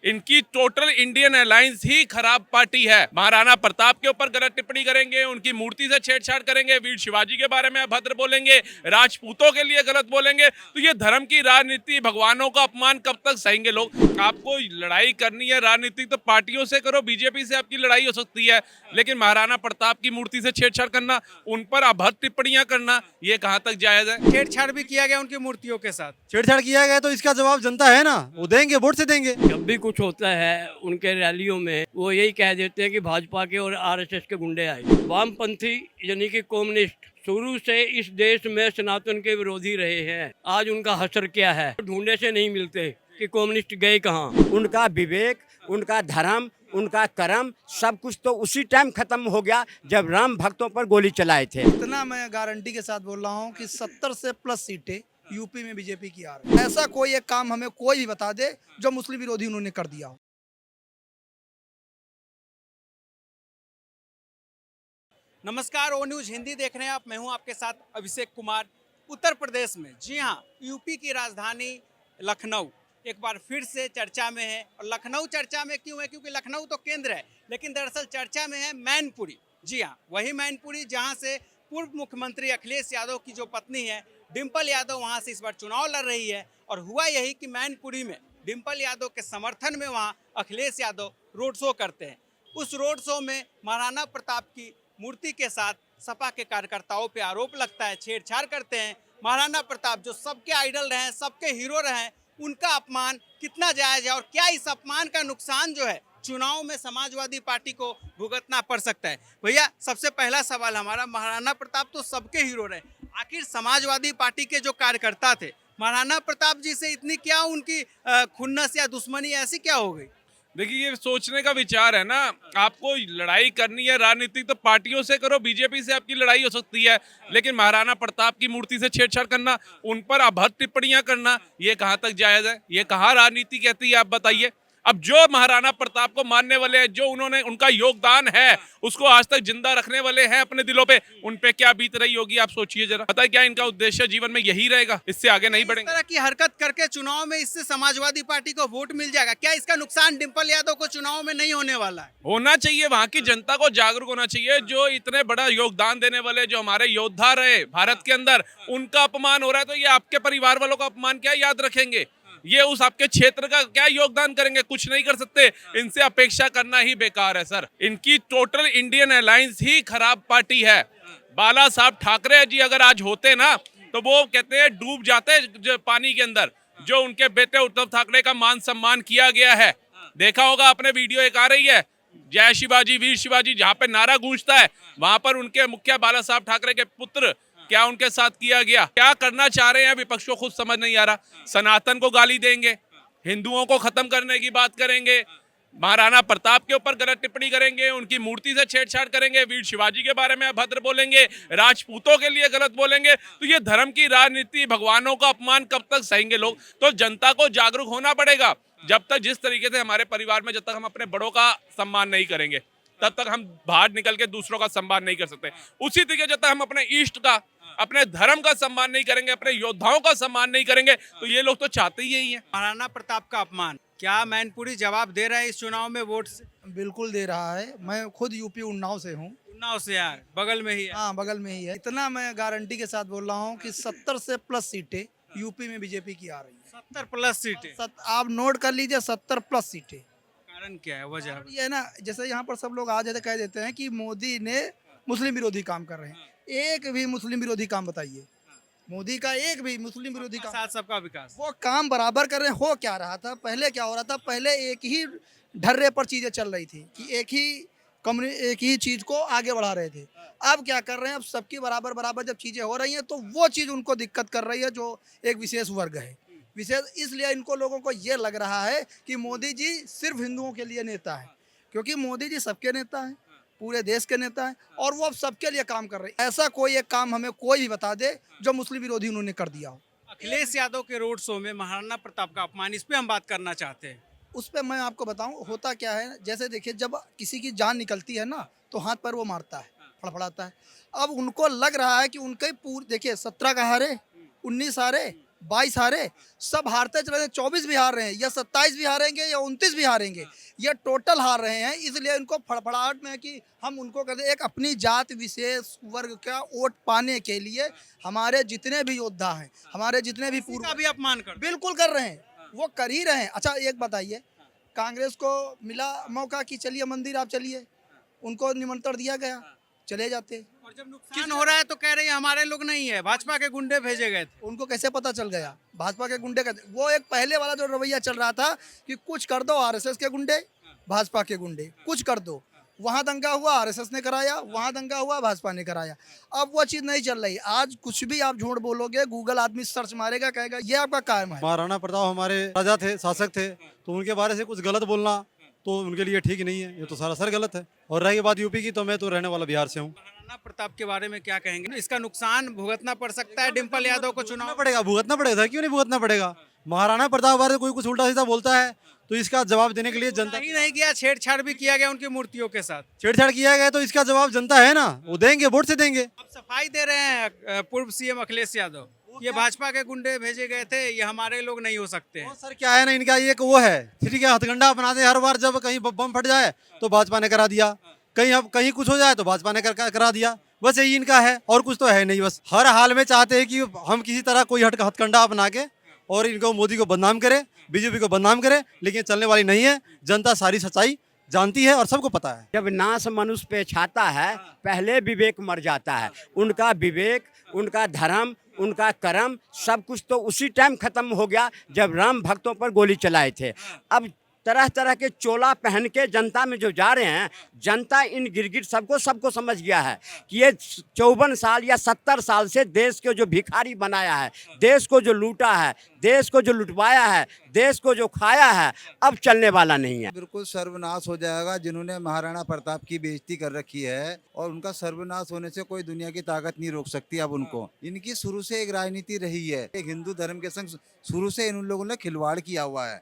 इनकी total Indian alliance ही खराब party है। महाराणा प्रताप के ऊपर गलत टिप्पणी करेंगे, उनकी मूर्ति से छेड़छाड़ करेंगे, वीर शिवाजी के बारे में अभद्र बोलेंगे, राजपूतों के लिए गलत बोलेंगे। तो ये धर्म की राजनीति, भगवानों का अपमान कब तक सहेंगे लोग? आपको लड़ाई करनी है राजनीति तो पार्टियों से करो, बीजेपी से आपकी लड़ाई हो सकती है, लेकिन महाराणा प्रताप की मूर्ति से छेड़छाड़ करना, उन पर अभद्र टिप्पणियां करना, ये कहां तक जायज है? छेड़छाड़ भी किया गया उनकी मूर्तियों के साथ। छेड़छाड़ किया गया तो इसका जवाब जनता है ना, वो देंगे, वोट से देंगे। जब भी कुछ होता है उनके रैलियों में वो यही कह देते हैं कि भाजपा के और आरएसएस के गुंडे आए। वामपंथी यानी कि कम्युनिस्ट शुरू से इस देश में सनातन के विरोधी रहे हैं। आज उनका हश्र क्या है? ढूंढने से नहीं मिलते कि कम्युनिस्ट गए कहाँ। उनका विवेक, उनका धर्म, उनका कर्म सब कुछ तो उसी टाइम खत्म हो गया जब राम भक्तों पर गोली चलाए थे। इतना मैं गारंटी के साथ बोल रहा हूँ कि 70 से प्लस सीटें यूपी में बीजेपी की आ रही है। ऐसा कोई एक काम हमें कोई भी बता दे जो मुस्लिम विरोधी उन्होंने कर दिया हो। नमस्कार, ओ न्यूज हिंदी देख रहे हैं आप। मैं हूं आपके साथ अभिषेक कुमार। उत्तर प्रदेश में, जी हां, यूपी की राजधानी लखनऊ एक बार फिर से चर्चा में है। और लखनऊ चर्चा में क्यों है? क्योंकि लखनऊ तो केंद्र है, लेकिन दरअसल चर्चा में है मैनपुरी। जी हां, वही मैनपुरी जहां से पूर्व मुख्यमंत्री अखिलेश यादव की जो पत्नी है डिम्पल यादव वहां से इस बार चुनाव लड़ रही है। और हुआ यही कि मैनपुरी में डिम्पल यादव के समर्थन में वहां अखिलेश यादव रोड शो करते हैं। उस रोड शो में महाराणा प्रताप की मूर्ति के साथ सपा के कार्यकर्ताओं पे आरोप लगता है, छेड़छाड़ करते हैं। महाराणा प्रताप जो सबके आइडल रहे हैं, सबके हीरो रहे हैं, उनका अपमान कितना जायज है और क्या इस अपमान का नुकसान जो है चुनाव में समाजवादी पार्टी को भुगतना पड़ सकता है? भैया, सबसे पहला सवाल हमारा, महाराणा प्रताप तो सबके हीरो रहे, आखिर समाजवादी पार्टी के जो कार्यकर्ता थे महाराणा प्रताप जी से इतनी क्या उनकी खुन्नस या दुश्मनी ऐसी क्या हो गई? देखिए, ये सोचने का विचार है ना। आपको लड़ाई करनी है राजनीति तो पार्टियों से करो, बीजेपी से आपकी लड़ाई हो सकती है, लेकिन महाराणा प्रताप की मूर्ति से छेड़छाड़ करना, उन पर अभद्र टिप्पणियां करना, ये कहां तक जायज है? ये कहां राजनीति कहती है? आप बताइए। अब जो महाराणा प्रताप को मानने वाले हैं, जो उन्होंने, उनका योगदान है, उसको आज तक जिंदा रखने वाले हैं अपने दिलों पे, उन पे क्या बीत रही होगी आप सोचिए जरा। पता है क्या इनका उद्देश्य जीवन में यही रहेगा, इससे आगे नहीं इस बढ़ेंगे। तरह की हरकत करके चुनाव में इससे समाजवादी पार्टी को वोट मिल जाएगा क्या? इसका नुकसान डिम्पल यादव को चुनाव में नहीं होने वाला है? होना चाहिए, वहां की जनता को जागरूक होना चाहिए। जो इतने बड़ा योगदान देने वाले, जो हमारे योद्धा रहे भारत के अंदर, उनका अपमान हो रहा है, तो ये आपके परिवार वालों का अपमान क्या याद रखेंगे? ये उस आपके क्षेत्र का क्या योगदान करेंगे? कुछ नहीं कर सकते। इनसे अपेक्षा करना ही बेकार है सर। इनकी टोटल इंडियन अलायंस ही खराब पार्टी है। बाला साहब ठाकरे जी अगर आज होते ना, तो वो कहते हैं डूब जाते जो पानी के अंदर। जो उनके बेटे उद्धव ठाकरे का मान सम्मान किया गया है, देखा होगा आपने, वीडियो एक आ रही है, जय शिवाजी वीर शिवाजी, जहाँ पे नारा गूंजता है, वहां पर उनके मुखिया बाला साहब ठाकरे के पुत्र क्या उनके साथ किया गया? क्या करना चाह रहे हैं विपक्ष को खुद समझ नहीं आ रहा। सनातन को गाली देंगे, हिंदुओं को खत्म करने की बात करेंगे, महाराणा प्रताप के ऊपर गलत टिप्पणी करेंगे, उनकी मूर्ति से छेड़छाड़ करेंगे, वीर शिवाजी के बारे में अभद्र बोलेंगे, राजपूतों के लिए गलत बोलेंगे। तो ये धर्म की राजनीति, भगवानों का अपमान कब तक सहेंगे लोग? तो जनता को जागरूक होना पड़ेगा। जब तक, जिस तरीके से हमारे परिवार में जब तक हम अपने बड़ों का सम्मान नहीं करेंगे, तब तक हम बाहर निकल के दूसरों का सम्मान नहीं कर सकते। उसी तरीके जब तक हम अपने इष्ट का, अपने धर्म का सम्मान नहीं करेंगे, अपने योद्धाओं का सम्मान नहीं करेंगे, तो ये लोग तो चाहते ही यही है। महाराणा प्रताप का अपमान, क्या मैनपुरी जवाब दे रहा है इस चुनाव में वोट से? बिल्कुल दे रहा है। मैं खुद यूपी उन्नाव से हूँ। उन्नाव से यार, बगल में ही है। हाँ, बगल में ही है। इतना मैं गारंटी के साथ बोल रहा हूँ कि 70 से प्लस सीटें यूपी में बीजेपी की आ रही है। 70 प्लस सीटें? आप नोट कर लीजिए, 70 प्लस सीटें। कारण क्या है, वजह? ये है ना, जैसे यहाँ पर सब लोग आ जाते कह देते हैं कि मोदी ने मुस्लिम विरोधी काम कर रहे हैं। एक भी मुस्लिम विरोधी काम बताइए, मोदी का एक भी मुस्लिम विरोधी काम। साथ सबका विकास, वो काम बराबर कर रहे हैं। हो क्या रहा था पहले? क्या हो रहा था पहले? एक ही ढर्रे पर चीजें चल रही थी कि एक ही चीज को आगे बढ़ा रहे थे। अब क्या कर रहे हैं? अब सबकी बराबर बराबर जब चीजें हो रही हैं तो वो चीज उनको दिक्कत कर रही है, जो एक विशेष वर्ग है। विशेष इसलिए इनको लोगों को ये लग रहा है कि मोदी जी सिर्फ हिंदुओं के लिए नेता है, क्योंकि मोदी जी सबके नेता हैं, पूरे देश के नेता हैं, और वो अब सबके लिए काम कर रहे हैं। ऐसा कोई एक काम हमें कोई भी बता दे जो मुस्लिम विरोधी उन्होंने कर दिया हो। अखिलेश यादव के रोड शो में महाराणा प्रताप का अपमान, इस पे हम बात करना चाहते हैं। उस पर मैं आपको बताऊं होता क्या है। जैसे देखिए, जब किसी की जान निकलती है ना, तो हाथ पर वो मारता है, फड़फड़ाता है। अब उनको लग रहा है कि उनके पूरे, देखिए 17 का हारे, 19 हारे, 22 हारे, सब हारते चले, 24 भी हार रहे हैं, या 27 भी हारेंगे, या 29 भी हारेंगे, ये टोटल हार रहे हैं। इसलिए इनको फड़फड़ाहट में कि हम उनको कहते एक अपनी जात विशेष वर्ग का वोट पाने के लिए हमारे जितने भी योद्धा हैं, हमारे जितने भी का भी अपमान कर बिल्कुल कर रहे हैं, वो कर ही रहे हैं। अच्छा एक बताइए, कांग्रेस को मिला मौका कि चलिए मंदिर आप चलिए, उनको निमंत्रण दिया गया, चले जाते। और जब नुकसान हो रहा है तो कह रहे हैं हमारे लोग नहीं है, भाजपा के गुंडे भेजे गए थे। उनको कैसे पता चल गया भाजपा के गुंडे का? वो एक पहले वाला जो रवैया चल रहा था कि कुछ कर दो आरएसएस के गुंडे, भाजपा के गुंडे, कुछ कर दो। वहाँ दंगा हुआ आरएसएस ने कराया, वहाँ दंगा हुआ भाजपा ने कराया। अब वो चीज़ नहीं चल रही। आज कुछ भी आप झूठ बोलोगे, गूगल आदमी सर्च मारेगा, कहेगा ये आपका काम है। महाराणा प्रताप हमारे राजा थे, शासक थे, तो उनके बारे से कुछ गलत बोलना तो उनके लिए ठीक नहीं है, ये तो सरासर गलत है। और रही बात यूपी की, तो मैं तो रहने वाला बिहार से हूँ। महाराणा प्रताप के बारे में क्या कहेंगे? इसका नुकसान भुगतना पड़ सकता है डिम्पल यादव को चुनाव भुगतना पड़ेगा, क्यों नहीं भुगतना पड़ेगा? महाराणा प्रताप बारे कोई कुछ उल्टा सीधा बोलता है तो इसका जवाब देने के लिए जनता ही नहीं किया, छेड़छाड़ भी किया गया उनकी मूर्तियों के साथ। छेड़छाड़ किया गया, तो इसका जवाब जनता है ना, वो देंगे, वोट से देंगे। अब सफाई दे रहे हैं पूर्व सीएम अखिलेश यादव, ये भाजपा के गुंडे भेजे गए थे, ये हमारे लोग नहीं हो सकते हैं। सर क्या है ना, इनका एक वो है, ठीक है, हथकंडा अपनाते हर बार। जब कहीं बम फट जाए तो भाजपा ने करा दिया, कहीं अब कहीं कुछ हो जाए तो भाजपा ने करा दिया, बस यही इनका है, और कुछ तो है नहीं। बस हर हाल में चाहते हैं कि हम किसी तरह कोई हथकंडा अपना के और इनको मोदी को बदनाम करे, बीजेपी को बदनाम करे, लेकिन चलने वाली नहीं है। जनता सारी सच्चाई जानती है और सबको पता है। जब नाश मनुष्य पे छाता है, पहले विवेक मर जाता है। उनका विवेक, उनका धर्म, उनका कर्म सब कुछ तो उसी टाइम खत्म हो गया जब राम भक्तों पर गोली चलाए थे। अब तरह तरह के चोला पहन के जनता में जो जा रहे हैं, जनता इन गिरगिट सबको समझ गया है कि ये 54 साल या 70 साल से देश को जो भिखारी बनाया है, देश को जो लूटा है, देश को जो लुटवाया है, देश को जो खाया है, अब चलने वाला नहीं है। बिल्कुल सर्वनाश हो जाएगा। जिन्होंने महाराणा प्रताप की बेइज्जती कर रखी है, और उनका सर्वनाश होने से कोई दुनिया की ताकत नहीं रोक सकती अब उनको। इनकी शुरू से एक राजनीति रही है, एक हिंदू धर्म के संग शुरू से इन लोगों ने खिलवाड़ किया हुआ है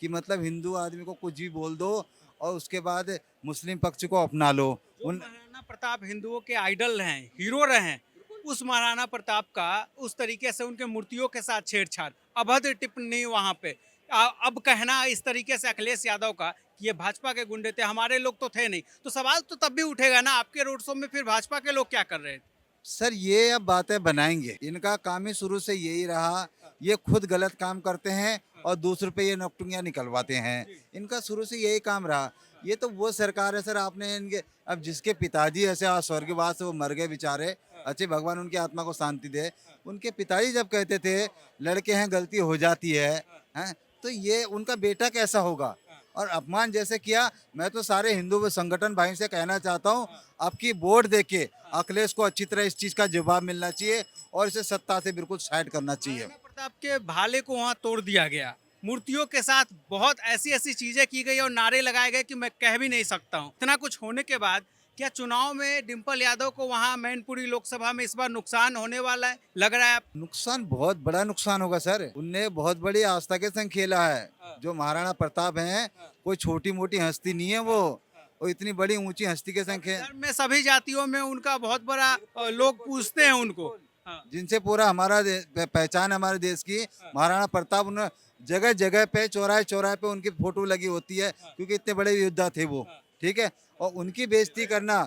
कि मतलब हिंदू आदमी को कुछ भी बोल दो और उसके बाद मुस्लिम पक्ष को अपना लो। महाराणा प्रताप हिंदुओं के आइडल हैं, हीरो रहे हैं। उस महाराणा प्रताप का उस तरीके से उनके मूर्तियों के साथ छेड़छाड़, अभद्र टिप्पणी वहाँ पे, अब कहना इस तरीके से अखिलेश यादव का कि ये भाजपा के गुंडे थे, हमारे लोग तो थे नहीं, तो सवाल तो तब भी उठेगा ना, आपके रोड शो में फिर भाजपा के लोग क्या कर रहे थे? सर ये अब बातें बनाएंगे, इनका काम ही शुरू से यही रहा। ये खुद गलत काम करते हैं और दूसरों पे ये नौकटियाँ निकलवाते हैं, इनका शुरू से यही काम रहा। ये तो वो सरकार है सर, आपने इनके अब जिसके पिताजी ऐसे आज स्वर्गवास से वो मर गए बेचारे, अच्छे भगवान उनकी आत्मा को शांति दे। उनके पिताजी जब कहते थे लड़के हैं गलती हो जाती है, हैं, तो ये उनका बेटा कैसा होगा? और अपमान जैसे किया, मैं तो सारे हिंदू संगठन भाई से कहना चाहता हूँ, आपकी वोट देके अखिलेश को अच्छी तरह इस चीज़ का जवाब मिलना चाहिए और इसे सत्ता से बिल्कुल साइड करना चाहिए। प्रताप के भाले को वहाँ तोड़ दिया गया, मूर्तियों के साथ बहुत ऐसी ऐसी चीजें की गई और नारे लगाए गए कि मैं कह भी नहीं सकता हूँ। इतना कुछ होने के बाद क्या चुनाव में डिम्पल यादव को वहाँ मैनपुरी लोकसभा में इस बार नुकसान होने वाला है, लग रहा है? नुकसान, बहुत बड़ा नुकसान होगा सर। उनने बहुत बड़ी आस्था के संग खेला है। जो महाराणा प्रताप हैं, कोई छोटी मोटी हस्ती नहीं है वो इतनी बड़ी ऊंची हस्ती के संग धर्म में सभी जातियों में उनका बहुत बड़ा, लोग पूछते हैं उनको, जिनसे पूरा हमारा पहचान हमारे देश की। महाराणा प्रताप उन जगह जगह पे, चौराहे चौराहे पे उनकी फोटो लगी होती है, क्योंकि इतने बड़े योद्धा थे वो, ठीक है। और उनकी बेइज्जती करना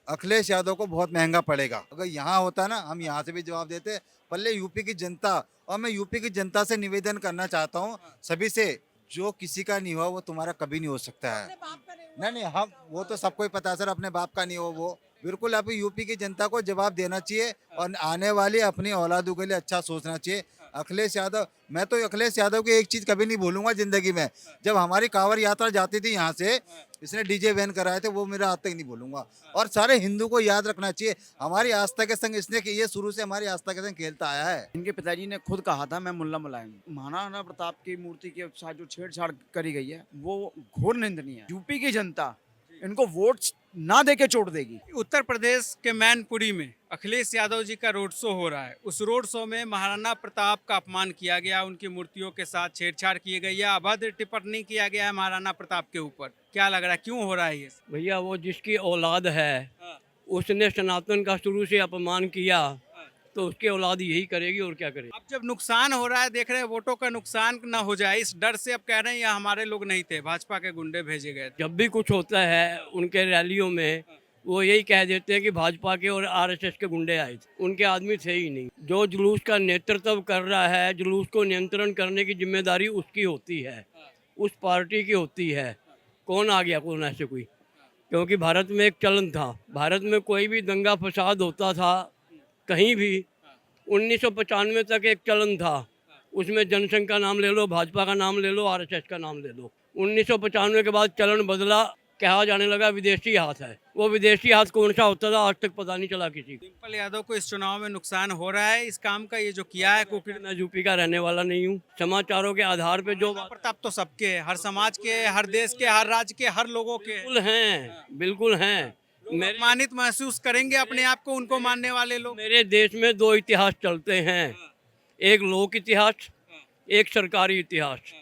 अखिलेश यादव को बहुत महंगा पड़ेगा। अगर यहाँ होता ना, हम यहाँ से भी जवाब देते, पहले यूपी की जनता, और मैं यूपी की जनता से निवेदन करना चाहता हूँ सभी से, जो किसी का नहीं हुआ वो तुम्हारा कभी नहीं हो सकता है। नहीं, हम वो तो सबको ही पता है सर, अपने बाप का नहीं हो वो। बिल्कुल आप यूपी की जनता को जवाब देना चाहिए और आने वाली अपनी औलादों के लिए अच्छा सोचना चाहिए। अखिलेश यादव, मैं तो अखिलेश यादव की एक चीज़ कभी नहीं भूलूंगा ज़िंदगी में। जब हमारी कांवड़ यात्रा जाती थी यहाँ से, इसने डीजे वैन कराए थे, वो मेरा आज तक नहीं भूलूंगा। और सारे हिंदू को याद रखना चाहिए, हमारी आस्था के संग इसने, ये शुरू से हमारी आस्था के संग खेलता आया है। इनके पिताजी ने खुद कहा था, मैं मुल्ला मुलायम। महाराणा प्रताप की मूर्ति के साथ जो छेड़छाड़ करी गई है वो घोर निंदनीय है। यूपी की जनता इनको वोट ना देके छोड़ देगी। उत्तर प्रदेश के मैनपुरी में अखिलेश यादव जी का रोड शो हो रहा है। उस रोड शो में महाराणा प्रताप का अपमान किया गया, उनकी मूर्तियों के साथ छेड़छाड़ की गई है, अभद्र टिप्पणी किया गया है महाराणा प्रताप के ऊपर। क्या लग रहा है, क्यों हो रहा है ये? भैया वो जिसकी औलाद है उसने सनातन का शुरू से अपमान किया, तो उसकी औलाद यही करेगी और क्या करेगी। अब जब नुकसान हो रहा है, देख रहे हैं वोटों का नुकसान ना हो जाए, इस डर से अब कह रहे हैं ये हमारे लोग नहीं थे, भाजपा के गुंडे भेजे गए थे। जब भी कुछ होता है उनके रैलियों में वो यही कह देते हैं कि भाजपा के और आरएसएस के गुंडे आए थे, उनके आदमी थे ही नहीं। जो जुलूस का नेतृत्व कर रहा है, जुलूस को नियंत्रण करने की जिम्मेदारी उसकी होती है, उस पार्टी की होती है। कौन आ गया, कौन ऐसे कोई, क्योंकि भारत में एक चलन था, भारत में कोई भी दंगा फसाद होता था कहीं भी, 1995 तक एक चलन था, उसमें जनसंघ का नाम ले लो, भाजपा का नाम ले लो, आरएसएस का नाम ले लो। 1995 के बाद चलन बदला, कहा जाने लगा विदेशी हाथ है। वो विदेशी हाथ कौन सा होता था आज तक पता नहीं चला किसी को। डिम्पल यादव को इस चुनाव में नुकसान हो रहा है इस काम का, ये जो किया है कुकिर। मैं यूपी का रहने वाला नहीं हूँ, समाचारों के आधार पे जो प्रताप तो सबके है, हर समाज के, हर देश के, हर राज्य के, हर लोगों के बिल्कुल हैं, बिल्कुल हैं। मेरे अपमानित महसूस करेंगे अपने आप को, उनको मानने वाले लोग। मेरे देश में दो इतिहास चलते हैं, एक लोक इतिहास, एक सरकारी इतिहास।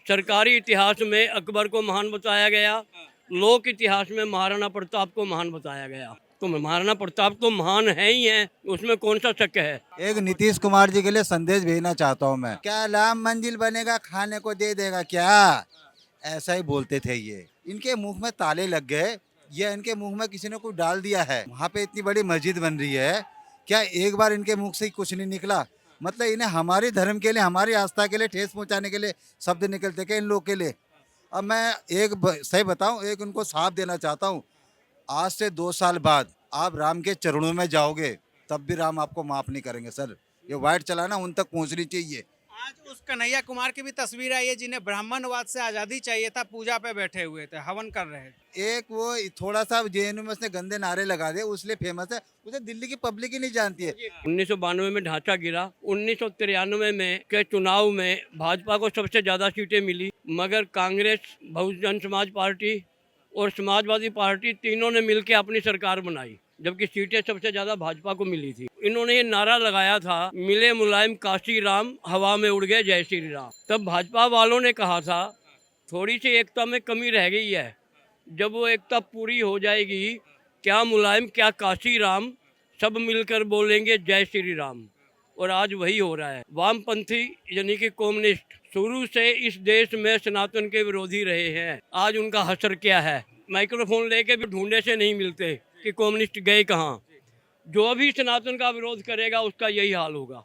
सरकारी इतिहास में अकबर को महान बताया गया, लोक इतिहास में महाराणा प्रताप को महान बताया गया। तो महाराणा प्रताप तो महान है ही है, उसमें कौन सा शक है। एक नीतीश कुमार जी के लिए संदेश भेजना चाहता हूँ मैं। क्या राम मंदिर बनेगा, खाने को दे देगा क्या, ऐसा ही बोलते थे ये। इनके मुंह में ताले लग गए, या इनके मुंह में किसी ने कुछ डाल दिया है। वहाँ पे इतनी बड़ी मस्जिद बन रही है, क्या एक बार इनके मुख से कुछ नहीं निकला? मतलब इन्हें हमारे धर्म के लिए, हमारी आस्था के लिए ठेस पहुँचाने के लिए शब्द निकलते क्या इन लोग के लिए? अब मैं सही बताऊं, एक उनको साफ देना चाहता हूं, आज से 2 साल बाद आप राम के चरणों में जाओगे, तब भी राम आपको माफ नहीं करेंगे सर। ये वाइट चलाना उन तक पहुंचनी चाहिए। आज उस कन्हैया कुमार की भी तस्वीर आई है जिन्हें ब्राह्मणवाद से आज़ादी चाहिए था, पूजा पे बैठे हुए थे, हवन कर रहे थे। एक वो थोड़ा सा जेएनयू में उसने गंदे नारे लगा दिए, उसलिए फेमस है, उसे दिल्ली की पब्लिक ही नहीं जानती है। 1992 में ढांचा गिरा, 1993 में के चुनाव में भाजपा को सबसे ज़्यादा सीटें मिली, मगर कांग्रेस, बहुजन समाज पार्टी और समाजवादी पार्टी तीनों ने मिलकर अपनी सरकार बनाई, जबकि सीटें सबसे ज़्यादा भाजपा को मिली थी। इन्होंने ये नारा लगाया था, मिले मुलायम काशी राम, हवा में उड़ गए जय श्री राम। तब भाजपा वालों ने कहा था थोड़ी सी एकता में कमी रह गई है, जब वो एकता पूरी हो जाएगी, क्या मुलायम क्या काशी राम, सब मिलकर बोलेंगे जय श्री राम। और आज वही हो रहा है। वामपंथी यानी कि कम्युनिस्ट शुरू से इस देश में सनातन के विरोधी रहे हैं, आज उनका हश्र क्या है। माइक्रोफोन लेके भी ढूंढने से नहीं मिलते कि कम्युनिस्ट गए कहाँ। जो भी सनातन का विरोध करेगा उसका यही हाल होगा।